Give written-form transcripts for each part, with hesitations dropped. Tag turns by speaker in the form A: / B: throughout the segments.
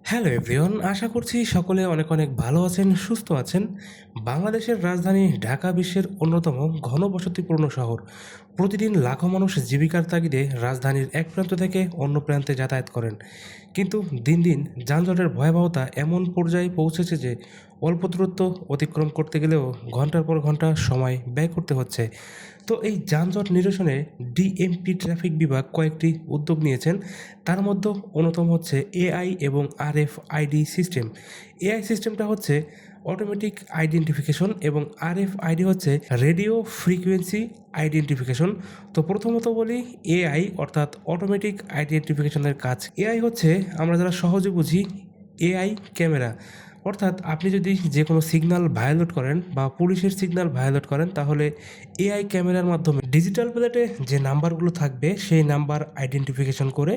A: Hello everyone, আশা করছি সকলে অনেক অনেক ভালো আছেন, সুস্থ আছেন। বাংলাদেশের রাজধানী ঢাকা বিশ্বের অন্যতম ঘনবসতিপূর্ণ শহর। প্রতিদিন লাখো মানুষ জীবিকার তাগিদে রাজধানীর এক প্রান্ত থেকে অন্য প্রান্তে যাতায়াত করেন। কিন্তু দিন দিন যানজটের ভয়াবহতা এমন পর্যায়ে পৌঁছেছে যে অল্প দূরত্ব অতিক্রম করতে গেলেও ঘন্টার পর ঘন্টা সময় ব্যয় করতে হচ্ছে। তো এই যানজট নিরসনে ডিএমপি ট্রাফিক বিভাগ কয়েকটি উদ্যোগ নিয়েছেন। তার মধ্যে অন্যতম হচ্ছে এআই এবং আরএফআইডি সিস্টেম। এআই সিস্টেমটা হচ্ছে অটোমেটিক আইডেন্টিফিকেশন এবং আরএফআইডি হচ্ছে রেডিও ফ্রিকোয়েন্সি আইডেন্টিফিকেশন। তো প্রথমত বলি এআই অর্থাৎ অটোমেটিক আইডেন্টিফিকেশনের কাজ। এআই হচ্ছে আমরা যারা সহজে বুঝি এআই ক্যামেরা, অর্থাৎ আপনি যদি যে কোনো সিগন্যাল ভায়োলেট করেন বা পুলিশের সিগন্যাল ভায়োলেট করেন তাহলে এআই ক্যামেরার মাধ্যমে ডিজিটাল প্লেটে যে নাম্বারগুলো থাকবে সেই নাম্বার আইডেন্টিফিকেশন করে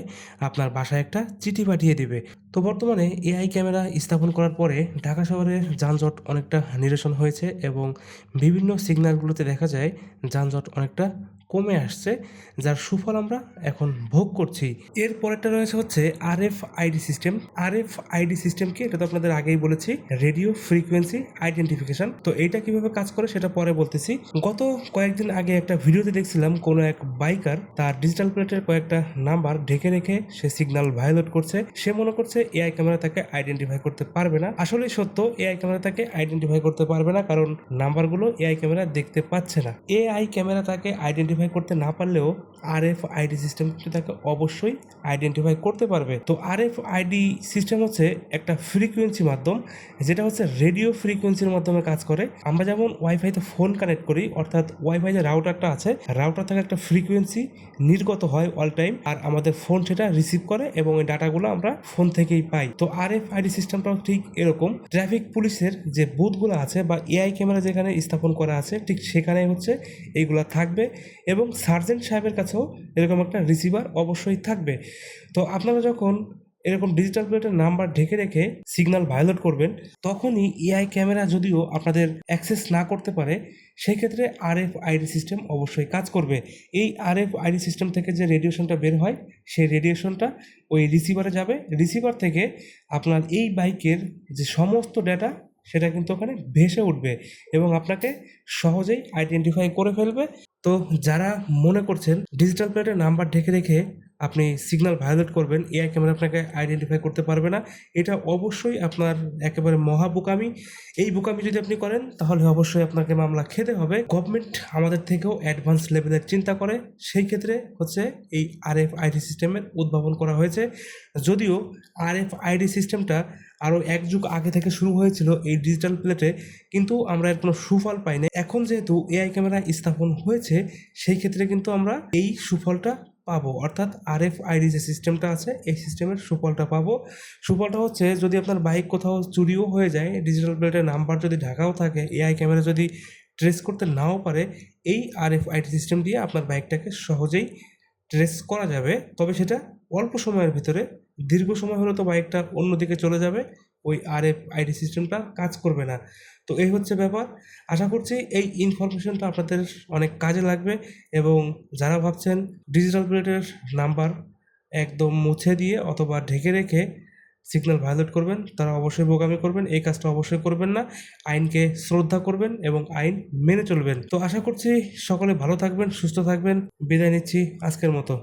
A: আপনার বাসায় একটা চিঠি পাঠিয়ে দিবে। তো বর্তমানে এআই ক্যামেরা স্থাপন করার পরে ঢাকা শহরের যানজট অনেকটা নিরসন হয়েছে এবং বিভিন্ন সিগন্যালগুলোতে দেখা যায় যানজট অনেকটা কমে আসছে, যার সুফল আমরা এখন ভোগ করছি। এর পরেরটা রয়েছে হচ্ছে আরএফআইডি সিস্টেম। আরএফআইডি সিস্টেম কি, এটা তো আপনাদের আগেই বলেছি, রেডিও ফ্রিকোয়েন্সি আইডেন্টিফিকেশন। তো এইটা কিভাবে কাজ করে সেটা পরে বলতেছি। গত কয়েকদিন আগে একটা ভিডিওতে দেখছিলাম কোনো এক বাইকার তার ডিজিটাল প্লেটের কয়েকটা নাম্বার ঢেকে রেখে সে সিগন্যাল ভায়োলেট করছে। সে মনে করছে এআই ক্যামেরা তাকে আইডেন্টিফাই করতে পারবে না। আসলে সত্য, এআই ক্যামেরা তাকে আইডেন্টিফাই করতে পারবে না, কারণ নাম্বারগুলো এআই ক্যামেরা দেখতে পাচ্ছে না। এআই ক্যামেরা তাকে আইডেন্টিফাই করতে না পারলেও আরএফআইডি সিস্টেম কিন্তু তাকে অবশ্যই আইডেন্টিফাই করতে পারবে। তো আরএফআইডি সিস্টেম হচ্ছে একটা ফ্রিকোয়েন্সি মাধ্যম, যেটা হচ্ছে রেডিও ফ্রিকোয়েন্সির মাধ্যমে কাজ করে। আমরা যেমন ওয়াইফাইতে ফোন কানেক্ট করি, অর্থাৎ ওয়াইফাই যে রাউটারটা আছে, রাউটার থেকে একটা ফ্রিকোয়েন্সি নির্গত হয় অল টাইম, আর আমাদের ফোন সেটা রিসিভ করে এবং এই ডাটাগুলো আমরা ফোন থেকেই পাই। তো আরএফআইডি সিস্টেমটাও ঠিক এরকম। ট্রাফিক পুলিশের যে বুথগুলো আছে বা এআই ক্যামেরা যেখানে স্থাপন করা আছে ঠিক সেখানেই হচ্ছে এইগুলা থাকবে এবং সার্জেন্ট সাহেবের কাছেও এরকম একটা রিসিভার অবশ্যই থাকবে। তো আপনারা যখন এরকম ডিজিটাল প্লেটের নাম্বার ঢেকে রেখে সিগন্যাল ভায়োলেট করবেন, তখনই এআই ক্যামেরা যদিও আপনাদের অ্যাক্সেস না করতে পারে, সেই ক্ষেত্রে আরএফআইডি সিস্টেম অবশ্যই কাজ করবে। এই আরএফআইডি সিস্টেম থেকে যে রেডিয়েশনটা বের হয় সেই রেডিয়েশনটা ওই রিসিভারে যাবে। রিসিভার থেকে আপনার এই বাইকের যে সমস্ত ডেটা সেটা কিন্তু ওখানে ভেসে উঠবে এবং আপনাকে সহজেই আইডেন্টিফাই করে ফেলবে। তো যারা মনে করছেন ডিজিটাল প্লেটের নাম্বার ঢেকে রেখে আপনি সিগন্যাল ভায়োলেট করবেন, এআই ক্যামেরা আপনাকে আইডেন্টিফাই করতে পারবে না, এটা অবশ্যই আপনার একেবারে মহা বোকামি। এই বোকামি যদি আপনি করেন তাহলে অবশ্যই আপনাকে মামলা খেতে হবে। গভর্নমেন্ট আমাদের থেকেও অ্যাডভান্স লেভেলের চিন্তা করে, সেই ক্ষেত্রে হচ্ছে এই আরএফআইডি সিস্টেমের উদ্ভাবন করা হয়েছে। যদিও আরএফআইডি সিস্টেমটা আরও এক যুগ আগে থেকে শুরু হয়েছিল এই ডিজিটাল প্লেটে, কিন্তু আমরা এর কোনো সুফল পাই না। এখন যেহেতু এআই ক্যামেরা স্থাপন হয়েছে সেই ক্ষেত্রে কিন্তু আমরা এই সুফলটা পাবো, অর্থাৎ আরএফআইডি যে সিস্টেমটা আছে এই সিস্টেমের সুফলটা পাবো। সুফলটা হচ্ছে যদি আপনার বাইক কোথাও চুরিও হয়ে যায়, ডিজিটাল প্লেটের নাম্বার যদি ঢাকাও থাকে, এআই ক্যামেরা যদি ট্রেস করতে নাও পারে, এই আরএফআইডি সিস্টেম দিয়ে আপনার বাইকটাকে সহজেই ট্রেস করা যাবে। তবে সেটা অল্প সময়ের ভিতরে, দীর্ঘ সময় হলে তো বাইকটা অন্যদিকে চলে যাবে, ওই আরএফআইডি সিস্টেমটা কাজ করবে না। তো এই হচ্ছে ব্যাপার। আশা করছি এই ইনফরমেশনটা আপনাদের অনেক কাজে লাগবে এবং যারা ভাবছেন ডিজিটাল প্লেটের নাম্বার একদম মুছে দিয়ে অথবা ঢেকে রেখে সিগন্যাল ভায়োলেট করবেন, তারা অবশ্যই বোকামি করবেন। এই কাজটা অবশ্যই করবেন না। আইনকে শ্রদ্ধা করবেন এবং আইন মেনে চলবেন। তো আশা করছি সকলে ভালো থাকবেন, সুস্থ থাকবেন। বিদায় নিচ্ছি আজকের মতো।